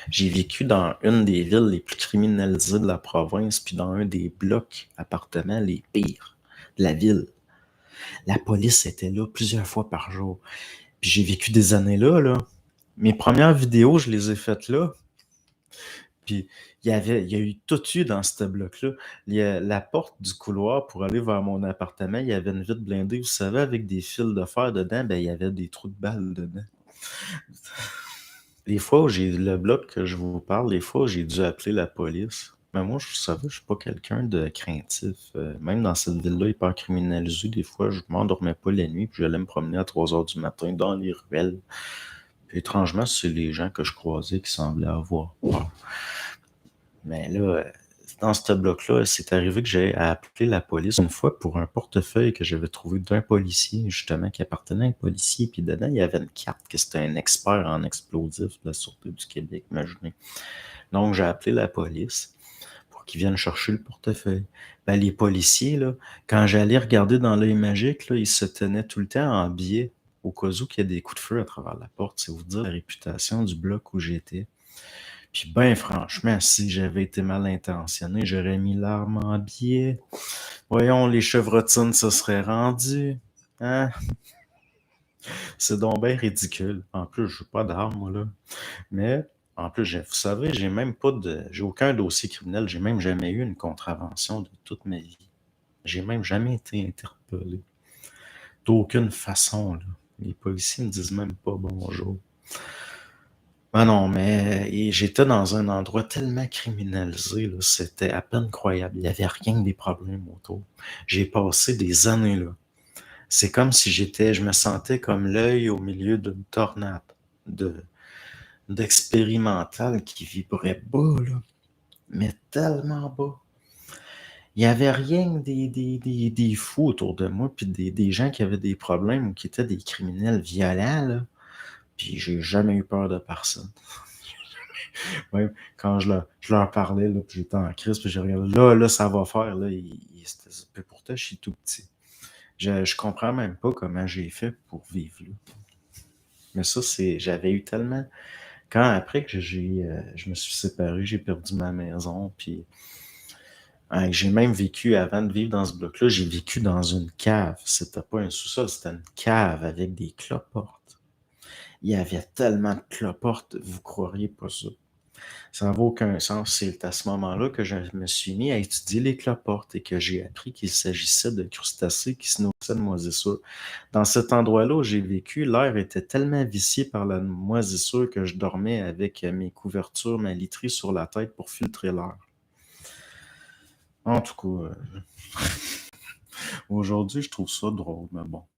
J'ai vécu dans une des villes les plus criminalisées de la province, puis dans un des blocs appartements les pires de la ville. La police était là plusieurs fois par jour. Puis j'ai vécu des années là, là. Mes premières vidéos, je les ai faites là. Puis il y a eu tout eu dans ce bloc-là. La porte du couloir pour aller vers mon appartement, il y avait une vitre blindée, vous savez, avec des fils de fer dedans, ben il y avait des trous de balles dedans. Les fois où j'ai le bloc que je vous parle, les fois où j'ai dû appeler la police. Mais moi, je savais, je suis pas quelqu'un de craintif. Même dans cette ville-là, hyper criminalisée, des fois, je m'endormais pas la nuit, puis j'allais me promener à 3 heures du matin dans les ruelles. Puis étrangement, c'est les gens que je croisais qui semblaient avoir peur. Mais là, dans ce bloc-là, c'est arrivé que j'ai appelé la police une fois pour un portefeuille que j'avais trouvé d'un policier, justement, qui appartenait à un policier. Puis dedans, il y avait une carte que c'était un expert en explosifs de la Sûreté du Québec, imaginez. Donc, j'ai appelé la police pour qu'ils viennent chercher le portefeuille. Ben, les policiers, là, quand j'allais regarder dans l'œil magique, là, ils se tenaient tout le temps en biais au cas où qu'il y a des coups de feu à travers la porte. C'est vous dire la réputation du bloc où j'étais. Puis ben franchement, si j'avais été mal intentionné, j'aurais mis l'arme en biais. Voyons, les chevrotines se seraient rendues. Hein? C'est donc bien ridicule. En plus, je n'ai pas d'arme, moi, là. Mais, en plus, vous savez, j'ai aucun dossier criminel. J'ai même jamais eu une contravention de toute ma vie. J'ai même jamais été interpellé. D'aucune façon, là. Les policiers me disent même pas bonjour. Ah non, mais j'étais dans un endroit tellement criminalisé, là, c'était à peine croyable. Il n'y avait rien que des problèmes autour. J'ai passé des années là. C'est comme si je me sentais comme l'œil au milieu d'une tornade de, d'expérimental qui vibrait bas, là, mais tellement bas. Il n'y avait rien que des fous autour de moi, puis des gens qui avaient des problèmes ou qui étaient des criminels violents, là. Puis j'ai jamais eu peur de personne. Ouais, quand je leur parlais, là, puis j'étais en crise, puis j'ai regardé, là, ça va faire, là, puis pourtant, je suis tout petit. Je comprends même pas comment j'ai fait pour vivre là. Mais ça, j'avais eu tellement, quand après que je me suis séparé, j'ai perdu ma maison, puis j'ai même vécu, avant de vivre dans ce bloc-là, j'ai vécu dans une cave. C'était pas un sous-sol, c'était une cave avec des cloportes. Il y avait tellement de cloportes, vous croiriez pas ça. Ça n'avait aucun sens. C'est à ce moment-là que je me suis mis à étudier les cloportes et que j'ai appris qu'il s'agissait de crustacés qui se nourrissaient de moisissures. Dans cet endroit-là où j'ai vécu, l'air était tellement vicié par la moisissure que je dormais avec mes couvertures, ma literie sur la tête pour filtrer l'air. En tout cas, aujourd'hui, je trouve ça drôle, mais bon.